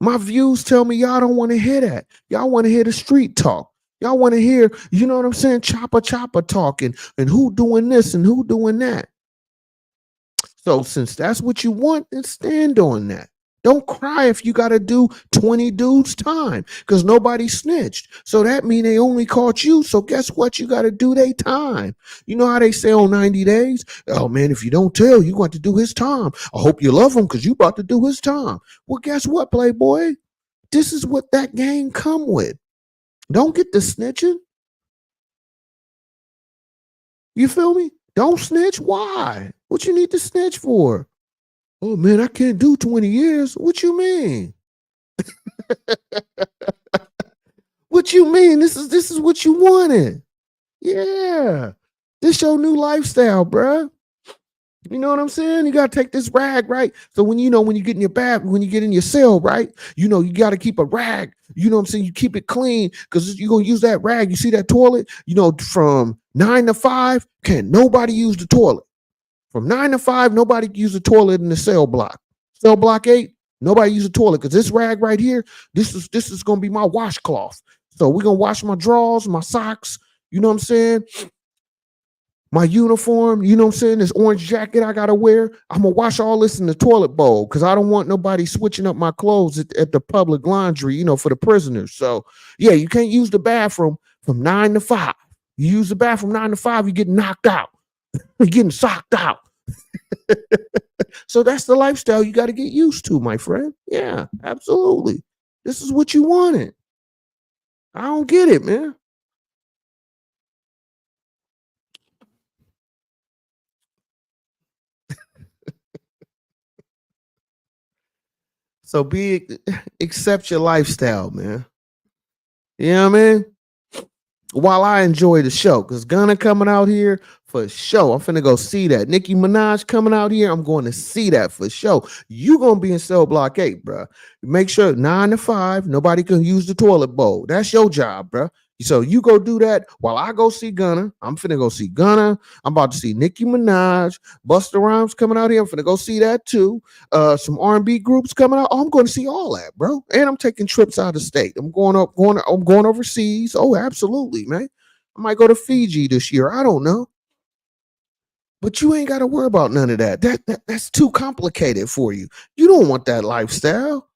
My views tell me y'all don't want to hear that. Y'all want to hear the street talk. Y'all want to hear, you know what I'm saying? Chopper talking and who doing this and who doing that. So since that's what you want, then stand on that. Don't cry if you got to do 20 dudes time because nobody snitched. So that mean they only caught you. So guess what? You got to do their time. You know how they say on 90 days? Oh, man, if you don't tell, you got to do his time. I hope you love him because you about to do his time. Well, guess what, Playboy? This is what that game come with. Don't get the snitching. You feel me? Don't snitch. Why? What you need to snitch for? Oh man, I can't do 20 years. What you mean? What you mean? This is what you wanted. Yeah. This your new lifestyle, bruh. You know what I'm saying? You gotta take this rag, right? So when you get in your when you get in your cell, right? You gotta keep a rag. You know what I'm saying? You keep it clean because you're gonna use that rag. You see that toilet? From 9 to 5, can't nobody use the toilet. From 9 to 5, nobody use the toilet in the cell block. Cell block 8, nobody use the toilet because this rag right here, this is gonna be my washcloth. So we're gonna wash my drawers, my socks, you know what I'm saying? My uniform, you know what I'm saying? This orange jacket I gotta wear. I'm gonna wash all this in the toilet bowl because I don't want nobody switching up my clothes at the public laundry, for the prisoners. So yeah, you can't use the bathroom from 9 to 5. You use the bathroom 9 to 5, you get knocked out. You're getting socked out. So that's the lifestyle you got to get used to, my friend. Yeah, absolutely. This is what you wanted. I don't get it, man. So accept your lifestyle, man. You know what I mean? While I enjoy the show, because Gunna coming out here for show. I'm finna go see that. Nicki Minaj coming out here. I'm going to see that for show. You gonna be in cell block 8, bro. Make sure 9 to 5, nobody can use the toilet bowl. That's your job, bro. So you go do that while I go see Gunna. I'm finna go see Gunna. I'm about to see Nicki Minaj. Busta Rhymes coming out here. I'm finna go see that too. Some R&B groups coming out. Oh, I'm going to see all that, bro. And I'm taking trips out of state. I'm going overseas. Oh, absolutely, man. I might go to Fiji this year. I don't know. But you ain't got to worry about none of that. That's too complicated for you. You don't want that lifestyle.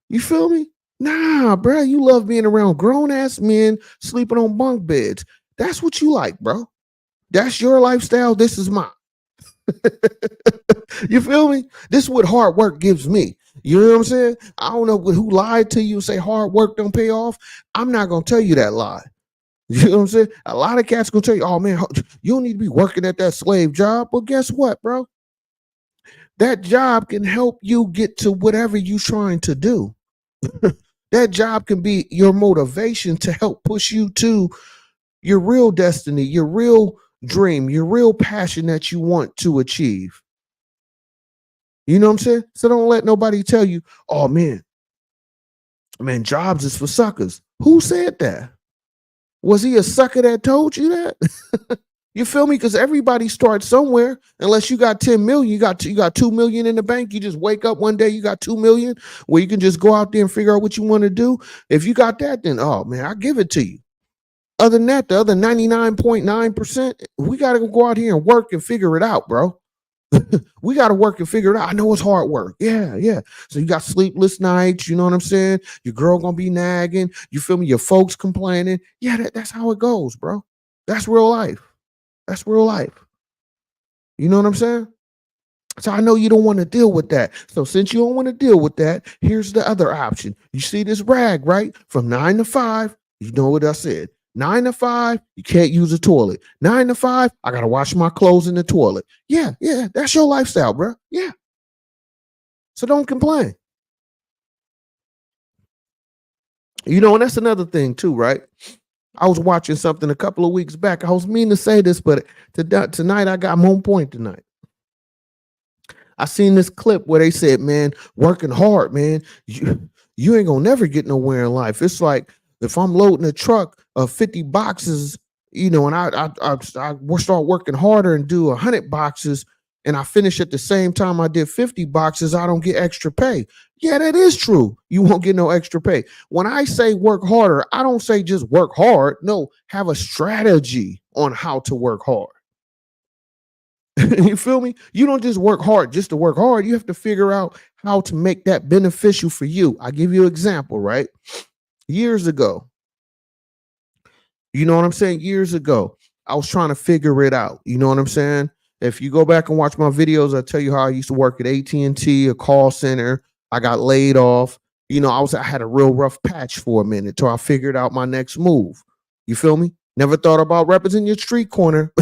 You feel me? Nah, bro. You love being around grown ass men sleeping on bunk beds. That's what you like, bro. That's your lifestyle. This is mine. You feel me? This is what hard work gives me. You know what I'm saying? I don't know who lied to you and say hard work don't pay off. I'm not gonna tell you that lie. You know what I'm saying? A lot of cats gonna tell you, oh man, you don't need to be working at that slave job. But guess what, bro? That job can help you get to whatever you're trying to do. That job can be your motivation to help push you to your real destiny, your real dream, your real passion that you want to achieve. You know what I'm saying? So don't let nobody tell you, oh man, jobs is for suckers. Who said that? Was he a sucker that told you that? You feel me? Because everybody starts somewhere. Unless you got 10 million, you got 2 million in the bank. You just wake up one day, you got 2 million where you can just go out there and figure out what you want to do. If you got that, then oh man, I give it to you. Other than that, the other 99.9%, we got to go out here and work and figure it out, bro. We got to work and figure it out. I know it's hard work. Yeah, yeah. So you got sleepless nights. You know what I'm saying? Your girl gonna be nagging. You feel me? Your folks complaining. Yeah, that's how it goes, bro. That's real life. That's real life. You know what I'm saying? So I know you don't want to deal with that. So since you don't want to deal with that, here's the other option. You see this rag, right? From 9 to 5. You know what I said. 9 to 5, you can't use the toilet. 9 to 5, I gotta wash my clothes in the toilet. Yeah, yeah, that's your lifestyle, bro. Yeah. So don't complain. You know, and that's another thing too, right? I was watching something a couple of weeks back. I was meaning to say this, but tonight I got on point tonight. I seen this clip where they said, man, working hard, man, you ain't gonna never get nowhere in life. It's like if I'm loading a truck of 50 boxes, you know, and I start working harder and do 100 boxes and I finish at the same time I did 50 boxes, I don't get extra pay. Yeah, that is true. You won't get no extra pay. When I say work harder, I don't say just work hard. No, have a strategy on how to work hard. You feel me? You don't just work hard just to work hard. You have to figure out how to make that beneficial for you. I give you an example, right? Years ago, you know what I'm saying? Years ago, I was trying to figure it out. You know what I'm saying? If you go back and watch my videos, I tell you how I used to work at AT&T, a call center. I got laid off. You know, I had a real rough patch for a minute until I figured out my next move. You feel me? Never thought about representing your street corner.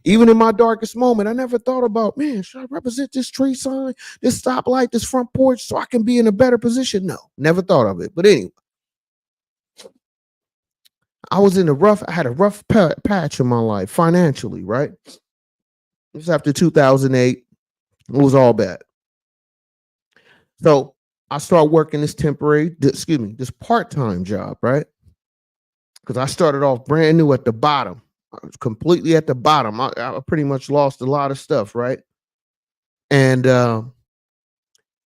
Even in my darkest moment, I never thought about, man, should I represent this tree sign, this stoplight, this front porch so I can be in a better position? No, never thought of it. But anyway, I had a rough patch in my life financially, right? It was after 2008. It was all bad. So I started working this part-time job, right? Because I started off brand new at the bottom. I was completely at the bottom. I pretty much lost a lot of stuff, right? And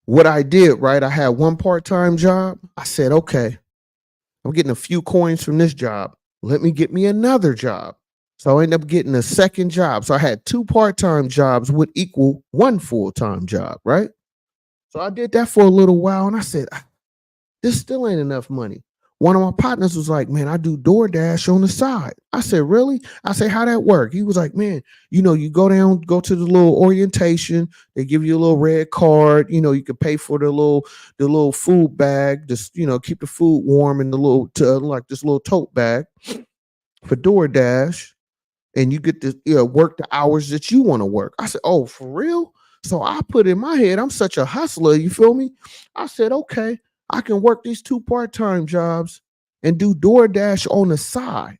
what I did, right? I had one part-time job. I said, okay, I'm getting a few coins from this job. Let me get me another job. So I ended up getting a second job. So I had two part-time jobs would equal one full-time job, right? So I did that for a little while and I said, this still ain't enough money. One of my partners was like, man, I do DoorDash on the side. I said, really? I said, how that work? He was like, man, you know, you go to the little orientation. They give you a little red card. You know, you can pay for the little food bag. Just, you know, keep the food warm in the like this little tote bag for DoorDash. And you get to work the hours that you want to work. I said, oh, for real? So I put in my head, I'm such a hustler. You feel me? I said, okay, I can work these two part-time jobs and do DoorDash on the side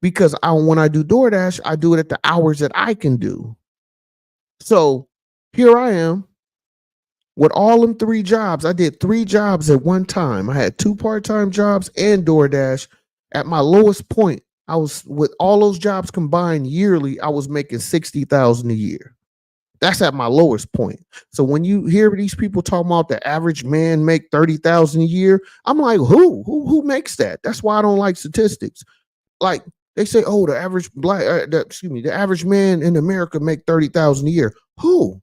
because when I do DoorDash, I do it at the hours that I can do. So here I am with all them three jobs. I did three jobs at one time. I had two part-time jobs and DoorDash. At my lowest point, I was with all those jobs combined yearly, I was making $60,000 a year. That's at my lowest point. So when you hear these people talking about the average man make 30,000 a year, I'm like, who makes that? That's why I don't like statistics. Like they say, oh, the average the average man in America make 30,000 a year. Who?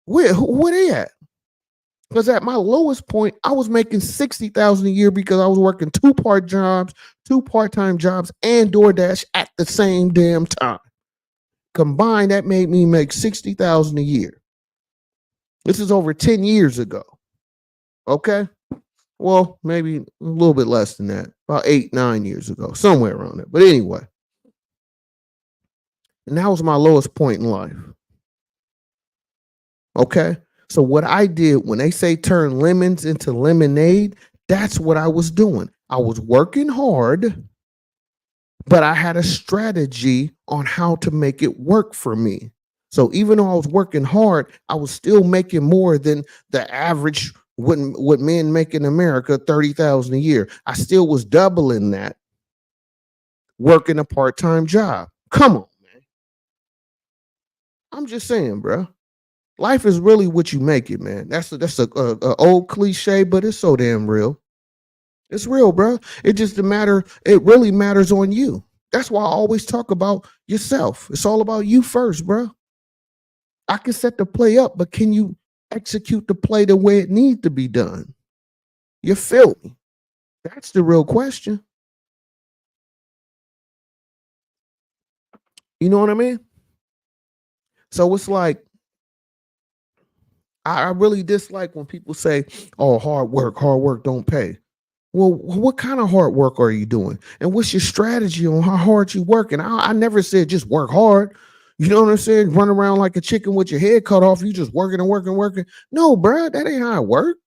Where they at? Because at my lowest point, I was making 60,000 a year because I was working two part-time jobs, and DoorDash at the same damn time. Combined, that made me make 60,000 a year. This is over 10 years ago. Okay. Well, maybe a little bit less than that, about 8-9 years ago, somewhere around there. But anyway, and that was my lowest point in life. Okay. So what I did when they say turn lemons into lemonade, that's what I was doing. I was working hard, but I had a strategy on how to make it work for me. So even though I was working hard, I was still making more than the average what men make in America, 30,000 a year. I still was doubling that working a part-time job. Come on, man. I'm just saying, bro. Life is really what you make it, man. That's a old cliche, but it's so damn real. It's real, bro. It just a matter. It really matters on you. That's why I always talk about yourself. It's all about you first, bro. I can set the play up, but can you execute the play the way it needs to be done? You feel me? That's the real question. You know what I mean? So it's like I really dislike when people say, "Oh, hard work don't pay." Well, what kind of hard work are you doing? And what's your strategy on how hard you work? And I never said just work hard. You know what I'm saying? Run around like a chicken with your head cut off. You just working and working, working. No, bro, that ain't how it work.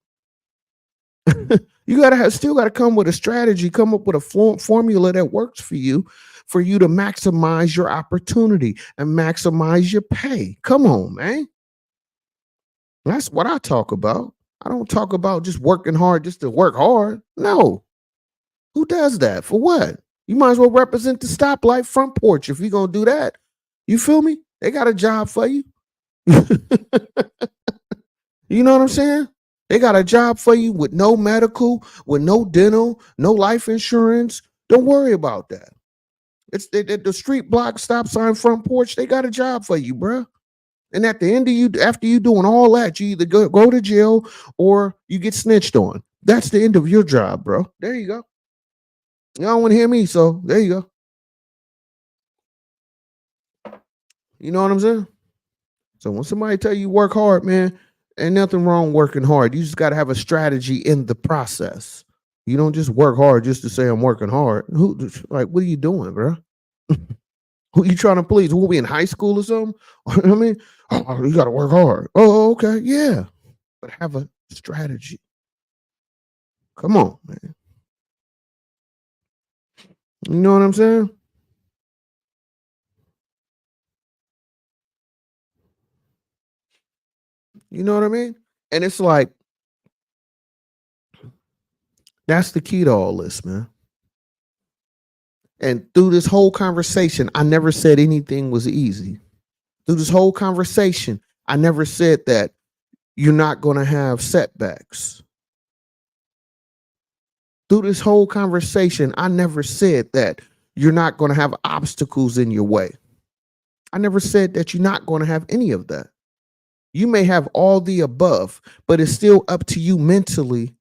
You still gotta come with a strategy, come up with a formula that works for you to maximize your opportunity and maximize your pay. Come on, man. That's what I talk about. I don't talk about just working hard just to work hard. No. Who does that? For what? You might as well represent the stoplight front porch if you're gonna do that. You feel me? They got a job for you. You know what I'm saying? They got a job for you with no medical, with no dental, no life insurance. Don't worry about that. It's the street block stop sign front porch. They got a job for you, bruh. And at the end of you, after you doing all that, you either go to jail or you get snitched on. That's the end of your job, bro. There you go. You don't want to hear me, so there you go. You know what I'm saying? So when somebody tell you work hard, man, ain't nothing wrong working hard. You just got to have a strategy in the process. You don't just work hard just to say I'm working hard. What are you doing, bro? Who you trying to please? Who we in high school or something? I mean, oh, you got to work hard. Oh, okay, yeah, but have a strategy. Come on, man. You know what I'm saying? You know what I mean? And it's like that's the key to all this, man. And through this whole conversation, I never said anything was easy. Through this whole conversation, I never said that you're not going to have setbacks. Through this whole conversation, I never said that you're not going to have obstacles in your way. I never said that you're not going to have any of that. You may have all the above, but it's still up to you mentally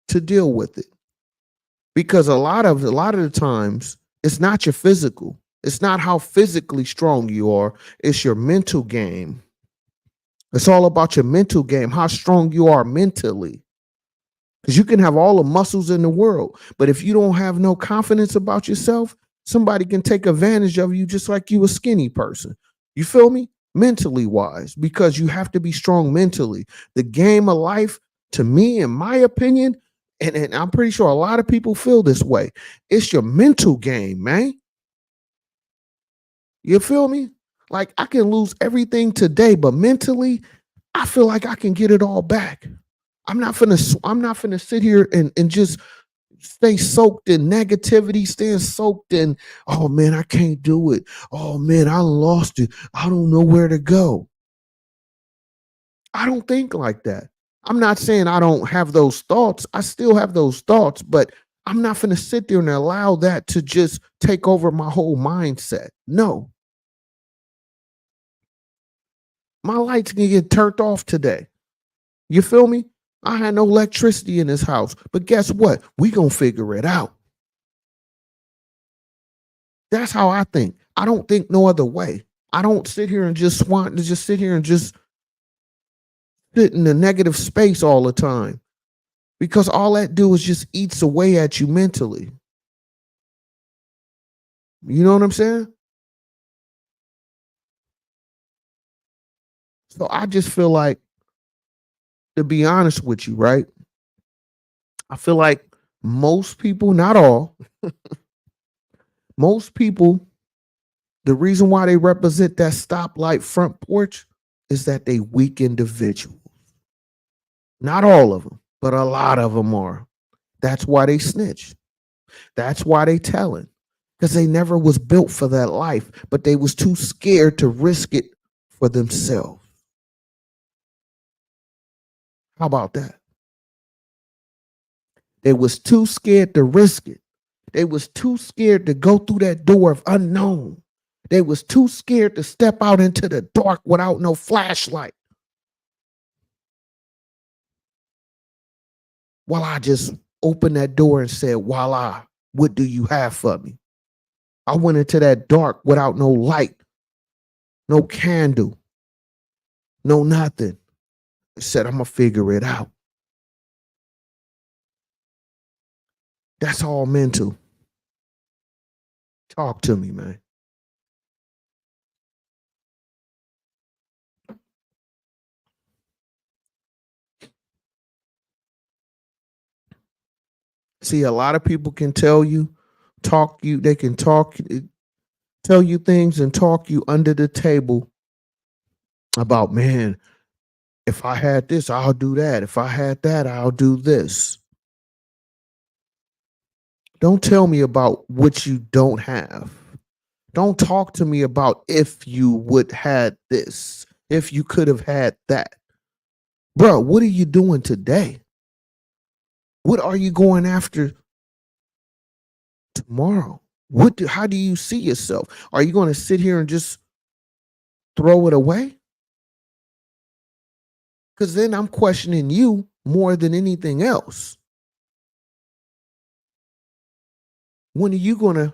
to deal with it. Because a lot of the times it's not your physical. It's not how physically strong you are. It's your mental game. It's all about your mental game, how strong you are mentally. Because you can have all the muscles in the world, but if you don't have no confidence about yourself, somebody can take advantage of you just like you a skinny person. You feel me? Mentally wise, because you have to be strong mentally. The game of life, to me, in my opinion, and I'm pretty sure a lot of people feel this way, it's your mental game, man. You feel me? Like I can lose everything today, but mentally, I feel like I can get it all back. I'm not finna sit here and just stay soaked in negativity, staying soaked in, oh man, I can't do it. Oh man, I lost it. I don't know where to go. I don't think like that. I'm not saying I don't have those thoughts. I still have those thoughts, but I'm not going to sit there and allow that to just take over my whole mindset. No, my lights can get turned off today. You feel me? I had no electricity in this house, but guess what? We gonna figure it out. That's how I think. I don't think no other way. I don't sit here and just want to just sit here and just sit in the negative space all the time because all that do is just eats away at you mentally. You know what I'm saying? So I just feel like, to be honest with you, right? I feel like most people, not all, most people, the reason why they represent that stoplight front porch is that they weak individuals. Not all of them, but a lot of them are. That's why they snitch. That's why they telling. because they never was built for that life, but they was too scared to risk it for themselves. How about that? They was too scared to risk it. They was too scared to go through that door of unknown. They was too scared to step out into the dark without no flashlight. While I just opened that door and said, voila, what do you have for me? I went into that dark without no light, no candle, no nothing. I said, I'm going to figure it out. That's all mental. Talk to me, man. See, a lot of people can tell you, they can tell you things and talk you under the table about, man, if I had this, I'll do that. If I had that, I'll do this. Don't tell me about what you don't have. Don't talk to me about if you would had this, if you could have had that. Bro, what are you doing today? What are you going after tomorrow? How do you see yourself? Are you going to sit here and just throw it away? Because then I'm questioning you more than anything else. When are you going to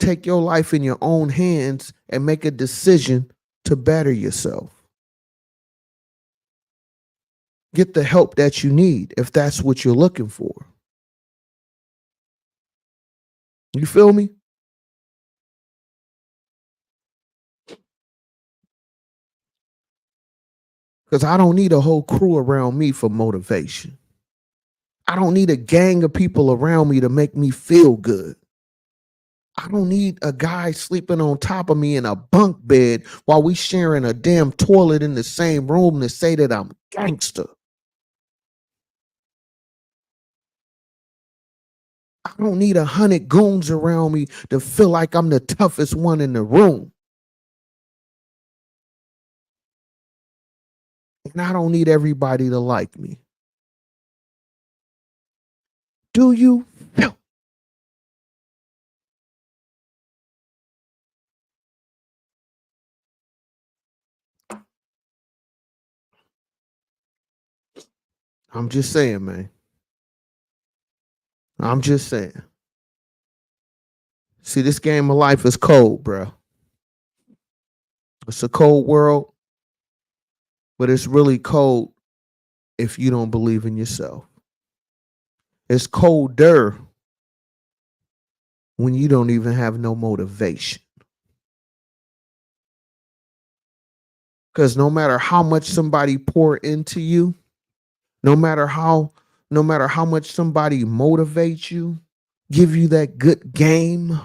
take your life in your own hands and make a decision to better yourself? Get the help that you need if that's what you're looking for. You feel me? Because I don't need a whole crew around me for motivation. I don't need a gang of people around me to make me feel good. I don't need a guy sleeping on top of me in a bunk bed while we sharing a damn toilet in the same room to say that I'm gangster. I don't need 100 goons around me to feel like I'm the toughest one in the room. And I don't need everybody to like me. Do you? No. I'm just saying, man. I'm just saying. See, this game of life is cold, bro. It's a cold world, but it's really cold if you don't believe in yourself. It's colder when you don't even have no motivation. Because no matter how much somebody pour into you, no matter how much somebody motivates you, give you that good game,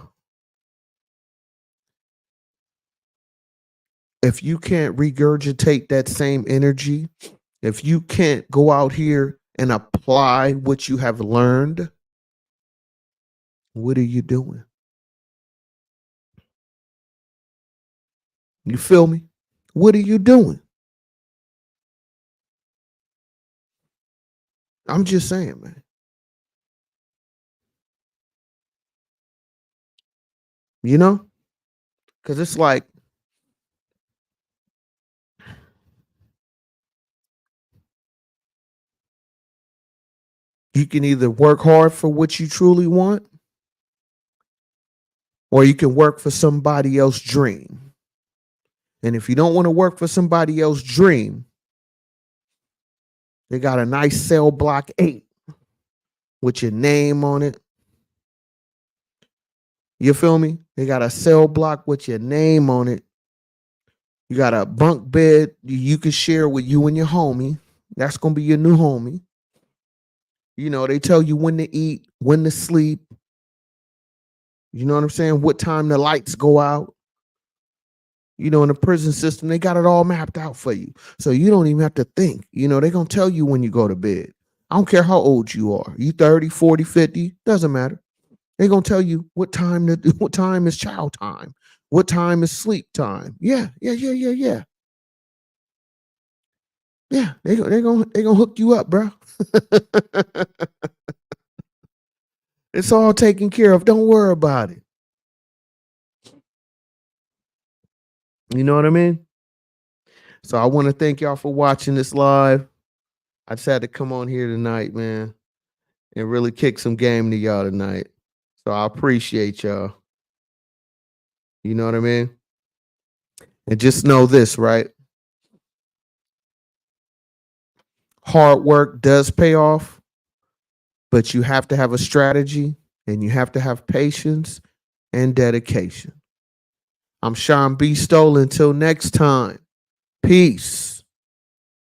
if you can't regurgitate that same energy, if you can't go out here and apply what you have learned, what are you doing? You feel me? What are you doing? I'm just saying, man. You know? Because it's like, you can either work hard for what you truly want, or you can work for somebody else's dream. And if you don't want to work for somebody else's dream, they got a nice cell block 8 with your name on it. You feel me? They got a cell block with your name on it. You got a bunk bed you can share with you and your homie. That's going to be your new homie. You know, they tell you when to eat, when to sleep. You know what I'm saying? What time the lights go out. You know, in the prison system, they got it all mapped out for you. So you don't even have to think. You know, they're going to tell you when you go to bed. I don't care how old you are. You 30, 40, 50, doesn't matter. They're gonna tell you what time what time is chow time, what time is sleep time. Yeah, yeah, yeah, yeah, yeah. Yeah, they gonna hook you up, bro. It's all taken care of. Don't worry about it. You know what I mean? So I want to thank y'all for watching this live. I just had to come on here tonight, man, and really kick some game to y'all tonight. So I appreciate y'all. You know what I mean? And just know this, right? Hard work does pay off, but you have to have a strategy and you have to have patience and dedication. I'm Shawn Beastolla. Until next time, peace.